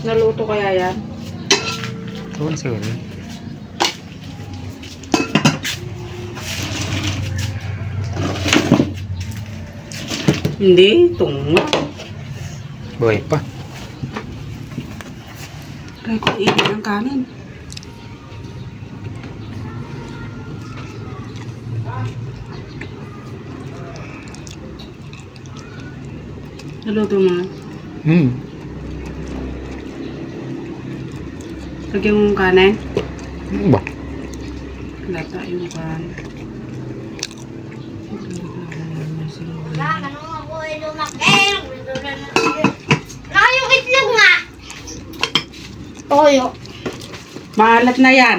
Naluto kaya yan? Oo, siguro. Hindi, tungo. Buhay pa. Try ko iinit ang kanin. Naluto mo. Lagyan mo yung kanin. Ano ba? Lata yung kanin. Wala, ganun ako ay lumaki. Yung itlog nga. Toyo. Maalat na yan.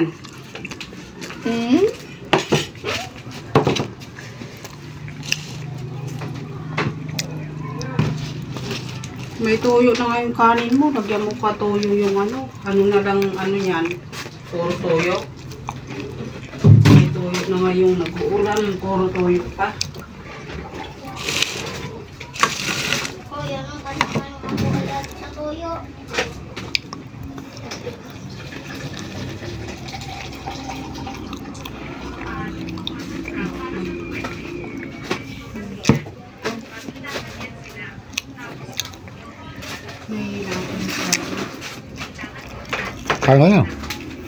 May tuyo na nga yung kanin mo. Lagyan mo pa tuyo yung ano. Ano na lang, ano yan. Puro tuyo. May tuyo na nga yung nag-uulam. Puro tuyo pa. Toyo, nung kanina ako wala sa toyo. Kaya na.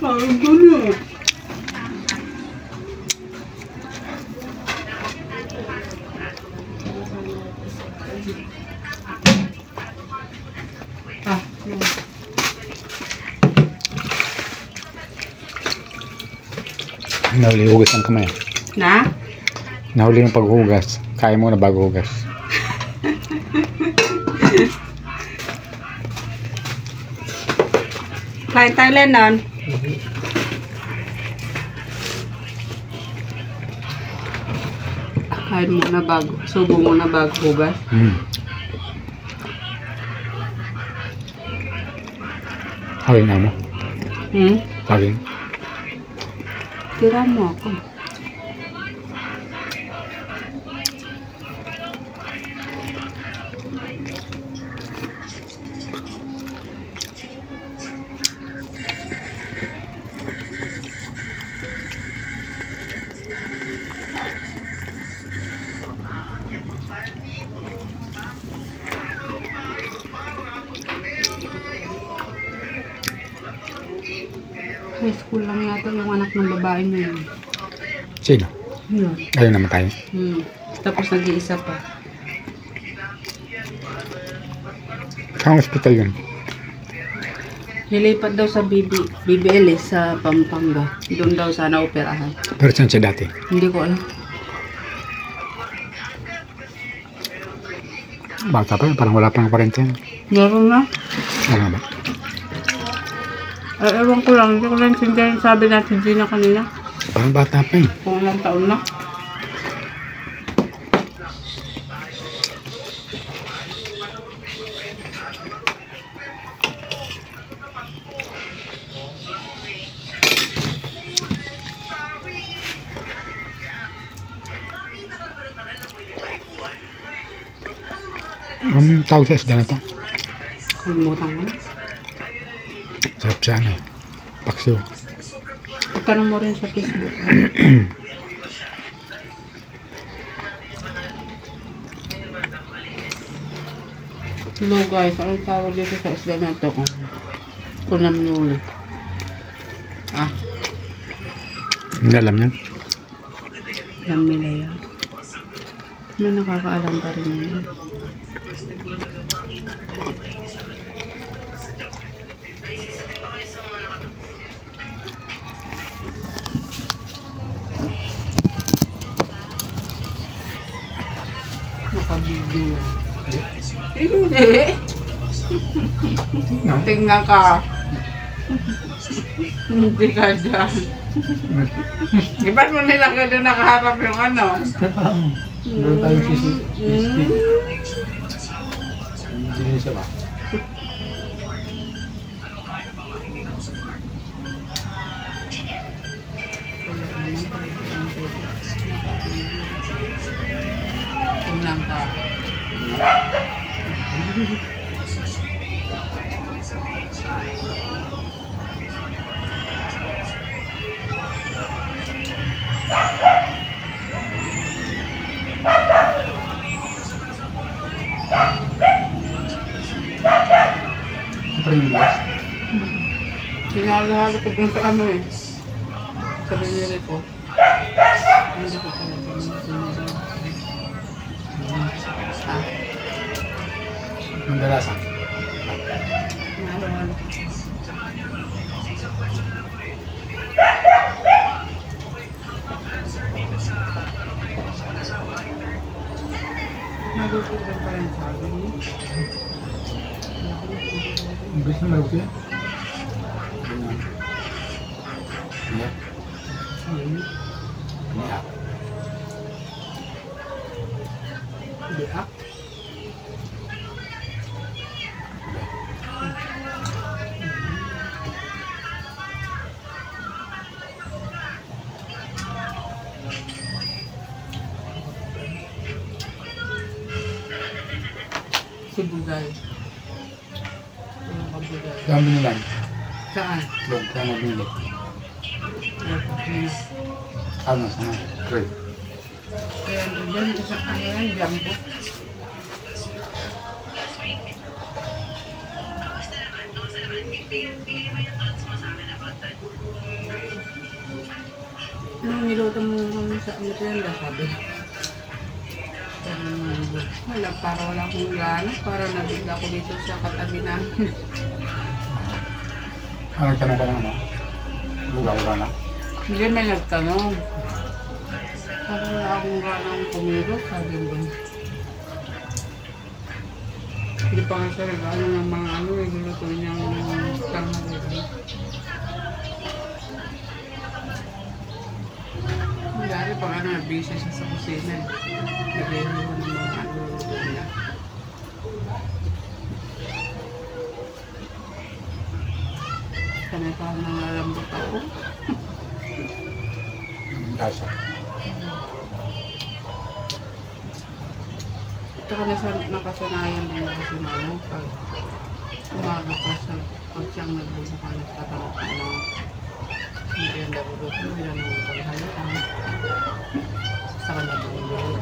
Ay, gano'n. Nahuli hugas ang kamay. Na? Nahuli yung paghugas. Kaya mo na bago hugas. Kain tayo, Lennon. Kain muna bago. Subo muna bago hugas. Hawin na mo. Hawin. Tira mo ako. High school lang yata yung anak ng babae na yun. Sino? Yun. Ayun naman tayo. Tapos nag-iisa pa. Saan hospital yun? Nilipat daw sa BBL sa Pampanga. Doon daw sana operahan. Pero saan siya dati? Hindi ko alam. Bata pa yun. Parang wala pang parente yan. Meron na. Ano ba? Ewan ko lang. Hindi ko lang sindihan yung sabi natin Gina kanina. Parang bata pa yun. Kung ilang taon na. Anong tawag sa isda na to? Kalimutan mo. Sarap siya ano. Paksiw. Pagtanong mo rin sa Facebook. Hello guys, anong tawag dito sa isda na ito? Kunam nyo. Hindi alam niya. Alam nila yan. May nakakaalam pa rin yun. Nakabigyo. Hindi. Tingnan ka. Hindi ka dyan. Di ba't mo nila ka doon nakaharap yung ano? Meron tayong sisi. Hindi siya ba? ng ka. Pringles. Sinalo-halo ko dun sa ano eh. Sa binili ko. Hindi ko pala binili. Mandalasa. Halo-halo. Nagugulan pa rin sa akin. Imbes na malaki yan. Iya. Iya. Iya. Sibugay. Yung kabugay. Saan binilan? Saan? Doon, saan mo binili? Airport. Ano, sana? Great. Kaya dyan sa ano yan, Jumbo. Anong niluto mo sa merienda, sabi? Wala, para wala akong gana. Para nabigla ko dito sa katabi namin. Ano, tanong ka na ano? Buga-buga na? Hindi may nagtanong. Para wala akong gana ang kumiro, sabi mo. Hindi pa nga siya regalo ng mga ano, niluto niyang karnalero. Dahil pag ano, busy siya sa kusina. Nagayari mo ng mga ano niya. Sanay pa ako nangalambot ako. Kasa. Ito ko nakasanayan din ako si Mano. Pag umaga pa sa pag siyang nagbubuka ng tatanong ko ng hindi ang darulot mo, hindi ang paghalaan. Sa kanya bumili.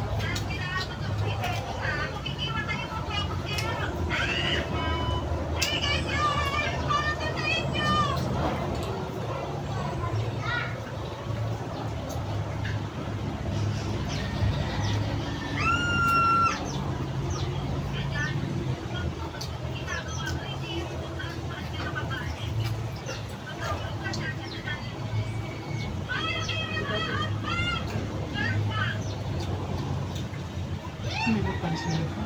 Hindi ko pansin ko.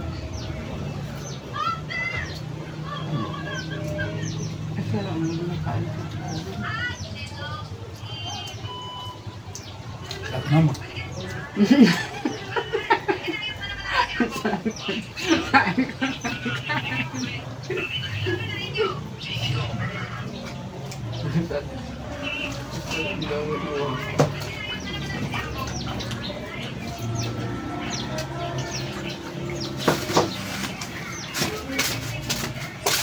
Kasi lang, hindi nakain ko. Sarap naman.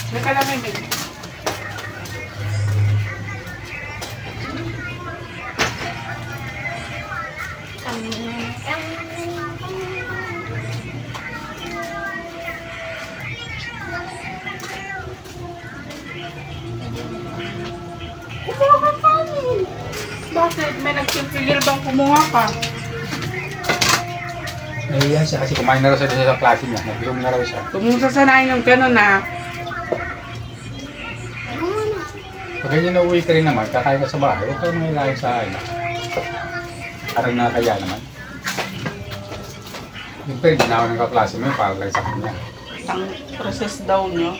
Teka lang, may kumuha ka pa rin. Bakit? May nagpipigil bang kumuha ka? Nahiyan siya kasi kumain na raw siya sa klase niya. Nag-inom na raw siya. Kumusta sanayin yung gano'n na Pag hindi na uwi ka rin naman, kakain ka sa bahay, huwag ka naman ilahin sa akin. Parang nakaya naman. Siyempre, ginawa ng kaklase mo para lang sa kanya. ang process daw nyo.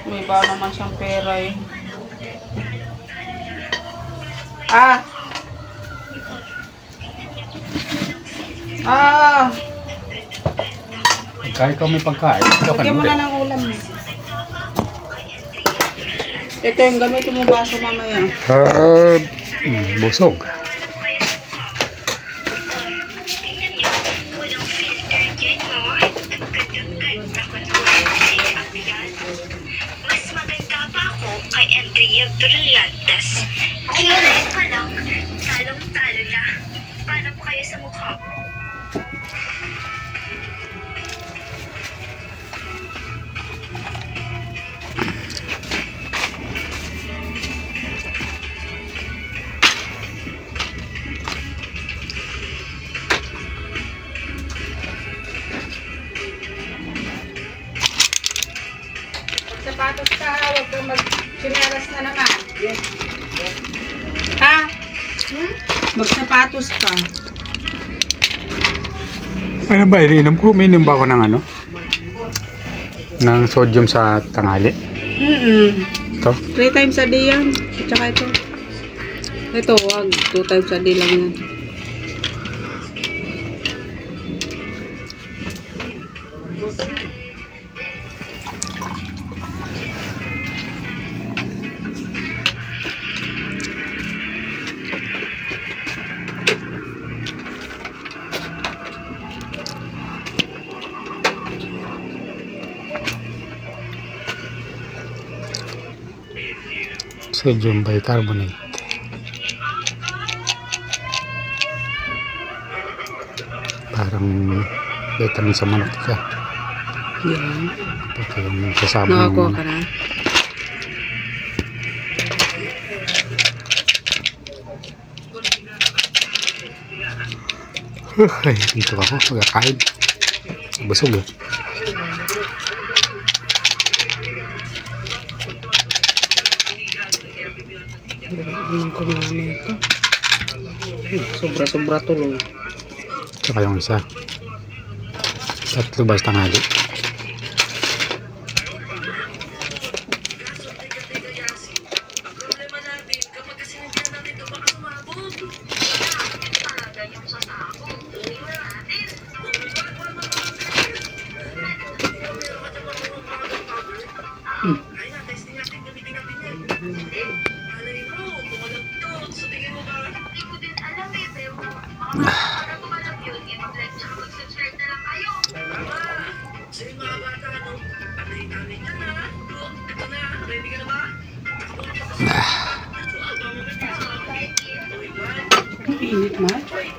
May iba naman siyang pera eh. Ah! Ah! Kahit ikaw may pagkain, ikaw ka Lagyan mo nuli. na ng ulam. Ito yung gamitin mo baso mamaya. Busog. Mas maganda pa ako kay Andrea Brillantes. Kailan pa lang, talong-talo na. Paano po kayo sa mukha? Sapatos ka, huwag kang mag-chinelas na naman. Ha? Magsapatos ka. Ano ba, ininom ko? Uminom ba ako ng ano? Ng sodium sa tanghali? Ito? 3 times a day yan. At saka ito. Ito, wag. 2 times a day lang yan. Sodium bicarbonate. Parang vitamin sa manok siya. Yan. Pati yung kasama Nakakuha ka na. Ay, dito ako. Magkakain. Busog eh. Ang kumana ito. Sobra-sobra tuloy. Tsaka yung isa. 3 ba sa tanghali? Init na.